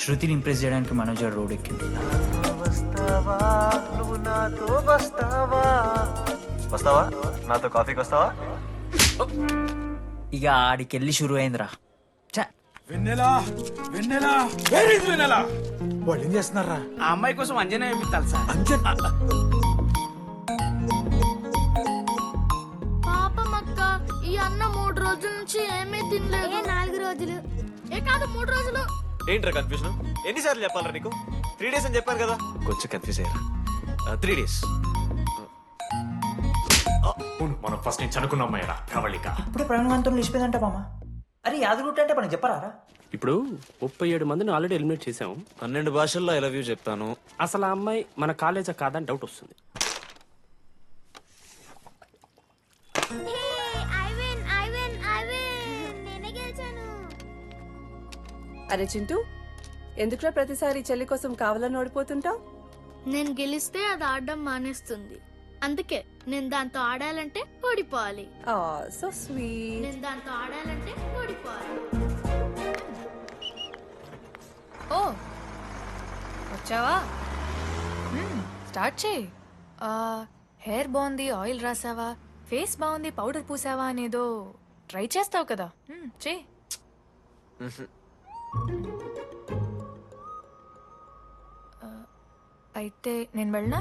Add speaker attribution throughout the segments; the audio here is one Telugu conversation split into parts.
Speaker 1: శృతిని ఇంప్రెస్ చేయడానికి మనోజ్ గారు రోడ్ ఎక్కింది.
Speaker 2: వస్తావా నువ్వు నాతో వస్తావా వస్తావా నాతో కాఫీకి వస్తావా?
Speaker 1: ఇక ఆడికెళ్ళి షురు అయిందిరా.
Speaker 3: వెన్నెలా వెన్నెలా వేర్ ఇస్ వెన్నెలా?
Speaker 4: వాళ్ళు ఏం చేస్తున్నారా?
Speaker 3: ఆ అమ్మాయి కోసం అంజనా ఏమిస్తాను సార్.
Speaker 4: అంజన్
Speaker 5: పాపం అక్క, ఈ అన్న 3 రోజుల నుంచి ఏమీ తినలేదు. 4 రోజులు కాదు 3 రోజులు.
Speaker 2: ఏంట్రా కన్ఫ్యూజన్? ఎన్నిసార్లు చెప్పాలరా నీకు? 3 days అని చెప్పాను కదా. కొంచెం కన్ఫ్యూజ్ అయ్యారా? 3 days.
Speaker 4: మనం ఫస్ట్ నుంచి అనుకున్న అమ్మాయిరా ప్రవళిక.
Speaker 1: ఇప్పుడే ప్రవీణ్ గాంతో లేచిపోయిందంట మామ. అరే యాదగుట్ట అంటే మనకి చెప్పరారా?
Speaker 6: ఇప్పుడు 37 మందిని ఆల్రెడీ ఎలిమినేట్ చేసాం.
Speaker 2: 12 భాషల్లో ఐ లవ్ యూ చెప్తాను.
Speaker 6: అసలు ఆ అమ్మాయి మన కాలేజా కాదని డౌట్ వస్తుంది.
Speaker 7: అరే చింటూ, ఎందుకురా ప్రతిసారి చెల్లి కోసం కావాలని ఓడిపోతుంటావు?
Speaker 5: నేను గెలిస్తే అది ఆడడం మానేస్తుంది. అందుకే నేను దాంతో ఆడాలంటే ఓడిపోవాలి.
Speaker 7: So sweet.
Speaker 5: నేను దాంతో ఆడాలంటే ఓడిపోవాలి.
Speaker 8: ఓ వచ్చావా? స్టార్ట్ చేయి. హెయిర్ బాగుంది, ఆయిల్ రాసావా, ఫేస్ బాగుంది, పౌడర్ పూసావా అనేదో ట్రై చేస్తావు కదా, చేయి. అయితే నేను వెళ్ళనా?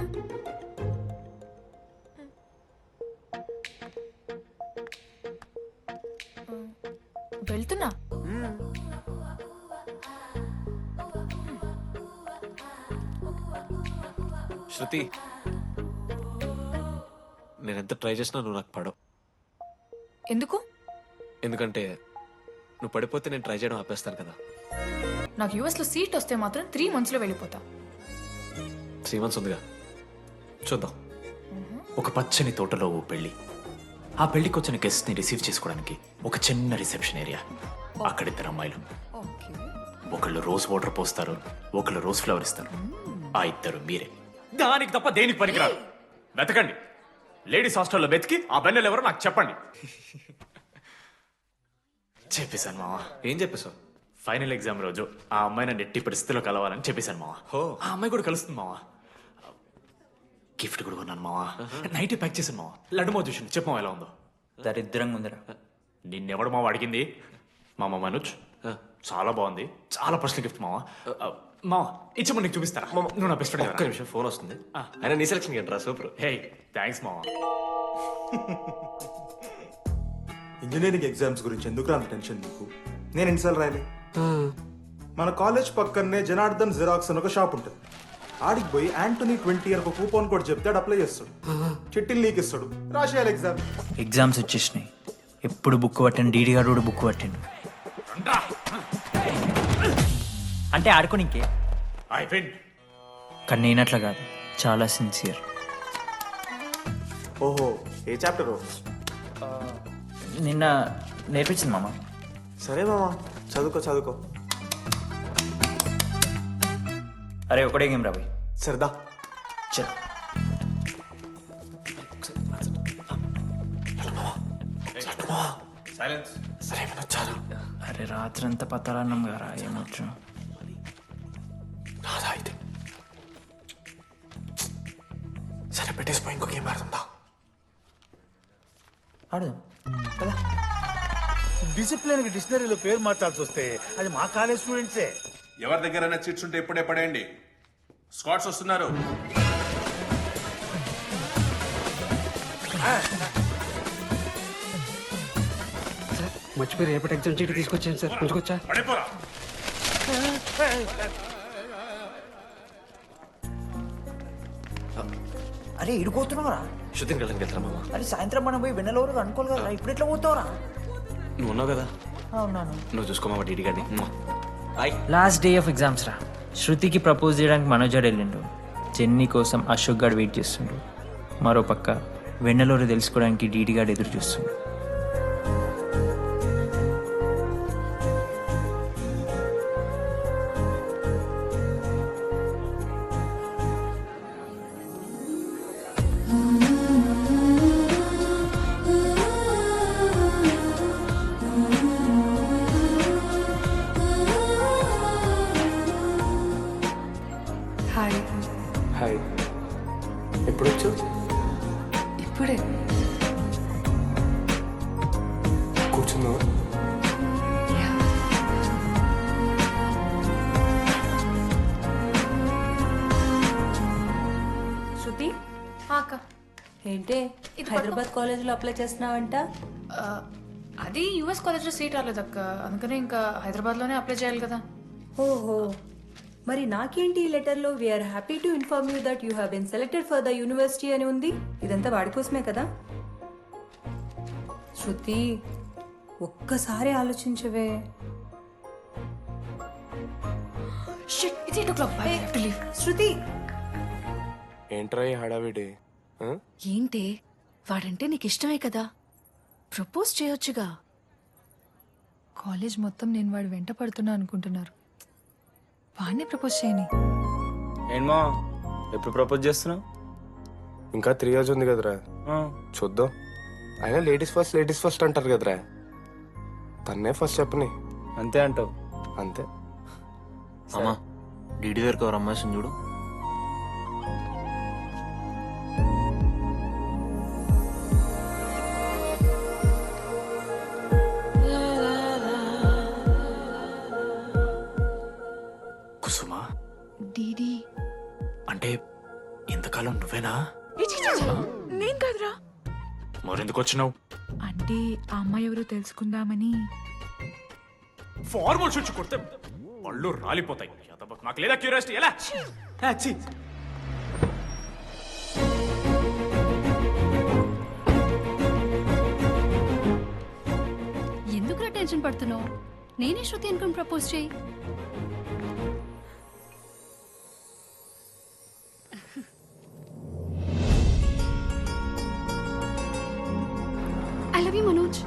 Speaker 8: వెళ్తున్నా.
Speaker 2: శృతి, నేనెంత ట్రై చేసినా నువ్వు నాకు పడవు.
Speaker 8: ఎందుకు?
Speaker 2: ఎందుకంటే నువ్వు పడిపోతే నేను ట్రై చేయడం ఆపేస్తాను కదా.
Speaker 8: నాకు యూఎస్ లో సీట్ వస్తే మాత్రం 3 months లో వెళ్ళిపోతా.
Speaker 2: 3 months ఉందిగా, చూద్దాం.
Speaker 4: ఒక పచ్చని తోటలో ఓ పెళ్లి. ఆ పెళ్లికి వచ్చిన గెస్ట్ ని రిసీవ్ చేసుకోవడానికి ఒక చిన్న రిసెప్షన్ ఏరియా. అక్కడ 2 అమ్మాయిలు. ఒకళ్ళు రోజ్ వాటర్ పోస్తారు, ఒకళ్ళు రోజ్ ఫ్లవర్ ఇస్తారు. ఆ 2 మీరే. దానికి తప్ప దేనికి పనికిరారు. వెతకండి. లేడీస్ హాస్టల్లో వెతికి ఆ బెన్నెలు ఎవరో నాకు చెప్పండి. చెప్పేశాను మావా.
Speaker 2: ఏం చెప్పేశావు?
Speaker 4: ఫైనల్ ఎగ్జామ్ రోజు ఆ అమ్మాయి నన్ను ఎట్టి పరిస్థితిలో కలవాలని చెప్పేశాను మావా. ఆ అమ్మాయి కూడా కలుస్తుంది మావా. గిఫ్ట్ కూడా కొన్నాను మావా. నైట్ ప్యాక్ చేశాను మావా. లడ్డు మావ చూసింది. చెప్పు మావా ఎలా ఉందో.
Speaker 1: దరిద్రంగా ఉందిరా.
Speaker 4: నిన్నెవడు మావ అడిగింది? మామ మనోజ్. చాలా బాగుంది. చాలా పర్సనల్ గిఫ్ట్ మావా. మావా ఇచ్చమని నీకు చూపిస్తారా? నువ్వు నా బెస్ట్ ఫ్రెండ్.
Speaker 2: ఒక్క నిమిషం, ఫోన్ వస్తుంది. అయినా నీ సెలక్షన్ ఏంట్రా? సూపర్.
Speaker 4: హే థ్యాంక్స్ మావా.
Speaker 9: ఇంజనీరింగ్ ఎగ్జామ్స్ గురించి ఎందుకు అంత టెన్షన్ నీకు? నేను ఎన్నిసార్లు రాయలే. మన కాలేజ్ పక్కనే జనార్దన్ జిరాక్స్ అని ఒక షాప్ ఉంటుంది. ఆడికి పోయి యాంటోనీ 20 అని ఒక కూపన్ కోడ్ చెప్తే అప్లై చేస్తాడు. చిట్టిల్ నీకు ఇస్తాడు, రాసేయాలి ఎగ్జామ్.
Speaker 1: ఎగ్జామ్స్ వచ్చేసినాయి. ఎప్పుడు బుక్ పట్టాను, డీడీ గారు కూడా బుక్ పట్టిండు. అంటే ఆడుకోనికే. కానీ నేనట్లా కాదు, చాలా సిన్సియర్.
Speaker 9: ఓహో, ఏ చాప్టర్?
Speaker 1: నిన్న నేర్పించింది మామ.
Speaker 9: సరే మామా, చదువుకో చదువుకో.
Speaker 1: అరే ఒకటే గేమ్ రాబోయ్.
Speaker 9: సరదా
Speaker 1: చల్.
Speaker 9: సరే వినొచ్చారు.
Speaker 1: అరే రాత్రంతా పత్తాలన్నాం గారా, ఏమొచ్చు.
Speaker 9: రాదా అయితే సరే పెట్టేసిపోయి ఇంకో గేమ్ ఆడుతుందా?
Speaker 1: ఆడుదాం కదా.
Speaker 3: డిసిప్లిన్ కి డిక్షనరీలో పేరు మార్చాల్సి వస్తే అది మా కాలేజ్ స్టూడెంట్సే.
Speaker 10: ఎవరి దగ్గరైనా చిట్స్ ఉంటే ఇప్పుడే పడేయండి. స్క్వాడ్స్ వస్తున్నారు.
Speaker 6: మర్చిపోయి రేపటి ఎగ్జామ్ చీటి తీసుకొచ్చాను సార్. కొంచెం
Speaker 10: పడిపోరా.
Speaker 1: అరే ఇడిపోతున్నావురా.
Speaker 2: శృతిని వెళ్ళడానికి వెళ్తారా మామ?
Speaker 1: అరే సాయంత్రం మనం పోయి వెన్నెలవరకు అనుకోవాలి కదా. ఇప్పుడు ఎట్లా పోతావురా?
Speaker 2: నువ్వు ఉన్నావు కదా,
Speaker 1: అవునాను.
Speaker 2: నువ్వు చూసుకోమా డీడీ గారిని.
Speaker 1: లాస్ట్ డే ఆఫ్ ఎగ్జామ్స్ రా. శృతికి ప్రపోజ్ చేయడానికి మనోజ్ గారు వెళ్ళిండు. జెన్నీ కోసం అశోక్ గారు వెయిట్ చేస్తుండు. మరో పక్క వెన్నెలూరు తెలుసుకోవడానికి డీడీ గారు ఎదురు చూస్తుండు.
Speaker 8: హాయ్.
Speaker 6: హాయ్. ఎప్పుడు వచ్చు?
Speaker 8: ఇప్పుడే.
Speaker 6: కూర్చున్నావా?
Speaker 7: శృతి
Speaker 8: అక్క.
Speaker 7: ఏంటే హైదరాబాద్ కాలేజీలో అప్లై చేస్తున్నావంట?
Speaker 8: ఆ, అది యుఎస్ కాలేజ్లో సీట్ రాలేదు అక్క, అందుకనే ఇంకా హైదరాబాద్లోనే అప్లై చేయాలి కదా.
Speaker 7: ఓహో, మరి నాకేంటి ఈ లెటర్లో we are happy to inform you that you have been selected for the university అని ఉంది. ఇదంతా వాడి కోసమే కదా? శృతి, ఒక్కసారి ఆలోచించవే.
Speaker 8: Shit, it's 8 o'clock. I have to leave.
Speaker 7: శృతి,
Speaker 6: ఏంట్రా ఈ హడావిడి?
Speaker 8: ఏంటి వాడంటే నీకు ఇష్టమే కదా, ప్రపోజ్ చేయొచ్చుగా. కాలేజ్ మొత్తం నేను వాడు వెంట పడుతున్నా అనుకుంటున్నారు. వాడిని ప్రపోజ్ చేయని.
Speaker 2: ఏంటమ్మా ఎప్పుడు ప్రపోజ్ చేస్తున్నావు?
Speaker 6: ఇంకా 3 years ఉంది కదరా, చూద్దాం. అయినా లేడీస్ ఫస్ట్ అంటారు కదరా, తన్నే ఫస్ట్ చెప్పని.
Speaker 2: అంతే అంటావు?
Speaker 6: అంతే.
Speaker 2: అమ్మా డీడీ దగ్గరకు ఎవరు అమ్మాయిని చూడు.
Speaker 4: కుసుమా
Speaker 8: డీడీ
Speaker 4: అంటే ఇంతకాలం నువ్వేనా?
Speaker 8: నేను కాదురా.
Speaker 4: మరెందుకు వచ్చినావు?
Speaker 8: అంటే ఆ అమ్మాయి ఎవరో తెలుసుకుందామని.
Speaker 4: ఫార్మల్ షూట్ కొడితే పళ్ళు రాలిపోతాయి. మాకు లేదా క్యూరియాసిటీ? ఎలా?
Speaker 5: ఎందుకు టెన్షన్ పడుతున్నావు? నేనే శృతి అనుకుని ప్రపోజ్ చేయి. I love you Manoj.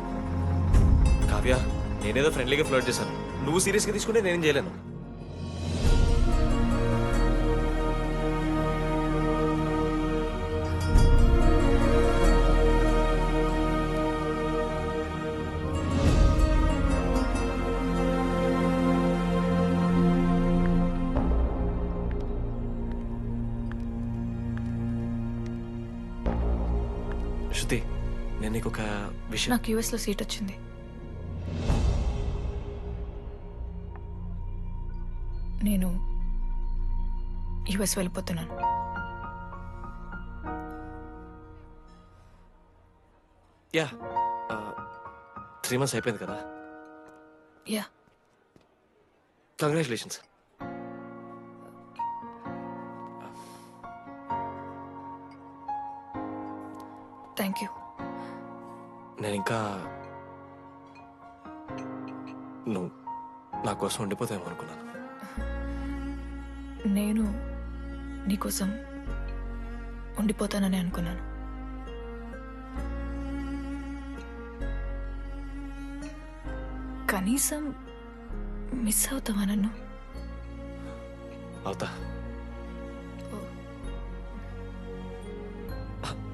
Speaker 2: Kavya, నేనేదో ఫ్రెండ్లీగా ఫ్లర్ట్ చేశాను, నువ్వు సీరియస్గా తీసుకుంటే నేనేం చేయలేను. శృతి, నేను నీకు ఒక విషయం.
Speaker 8: నాకు యుఎస్ లో సీట్ వచ్చింది. నేను యుఎస్ వెళ్ళిపోతున్నాను.
Speaker 2: యా 3 months అయిపోయింది కదా.
Speaker 8: యా.
Speaker 2: కంగ్రాచులేషన్స్.
Speaker 8: Thank you.
Speaker 2: నేను ఇంకా నువ్వు నా కోసం ఉండిపోతాయేమో అనుకున్నాను.
Speaker 8: నేను నీకోసం ఉండిపోతానని అనుకున్నాను. కనీసం మిస్ అవుతావా నన్ను?
Speaker 2: అవుతా.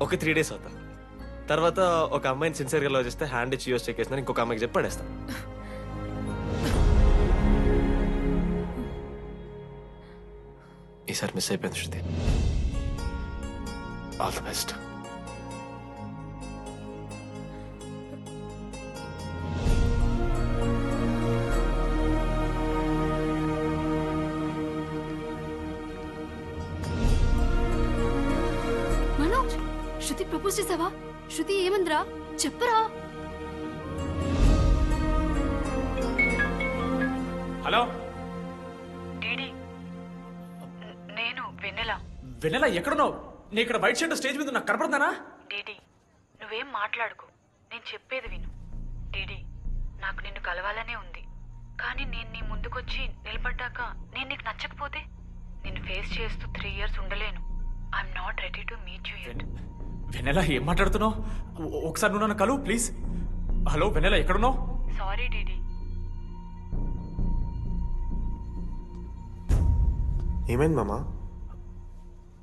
Speaker 2: ఒక 3 days అవుతా. తర్వాత ఒక అమ్మాయిని సిన్సియర్గా లవ్ చేస్తే హ్యాండ్ ఇచ్చి యూస్ చెక్ చేసిన ఇంకొక అమ్మాయికి చెప్పి పడేస్తాను. ఈసారి మిస్ అయిపోయింది Shruti. All the best.
Speaker 5: Manoj, Shruti propose చేసావా? శృతి ఏమందిరా చెప్పరా?
Speaker 4: హలో
Speaker 8: డీడీ, నేను వెన్నెల.
Speaker 4: వెన్నెల ఎక్కడున్నావు? నీ ఇక్కడ వైట్ షర్ట్ స్టేజ్ మీద నాకు కనపడతానా?
Speaker 8: డీడీ, నువ్వేం మాట్లాడుకో, నేను చెప్పేది విను. డీడీ, నాకు నిన్ను కలవాలనే ఉంది, కానీ నేను నీ ముందుకొచ్చి నిలబడ్డాక నేను నీకు నచ్చకపోతే నిన్ను ఫేస్ చేస్తూ 3 years ఉండలేను. I'm not ready to meet you yet.
Speaker 4: Vennela ఏం మాట్లాడుతున్నావు? ఒకసారి నువ్వు నన్ను కలువు ప్లీజ్. హలో వెన్నెల ఎక్కడున్నావు?
Speaker 8: Sorry DD.
Speaker 9: ఏమైంది మామ?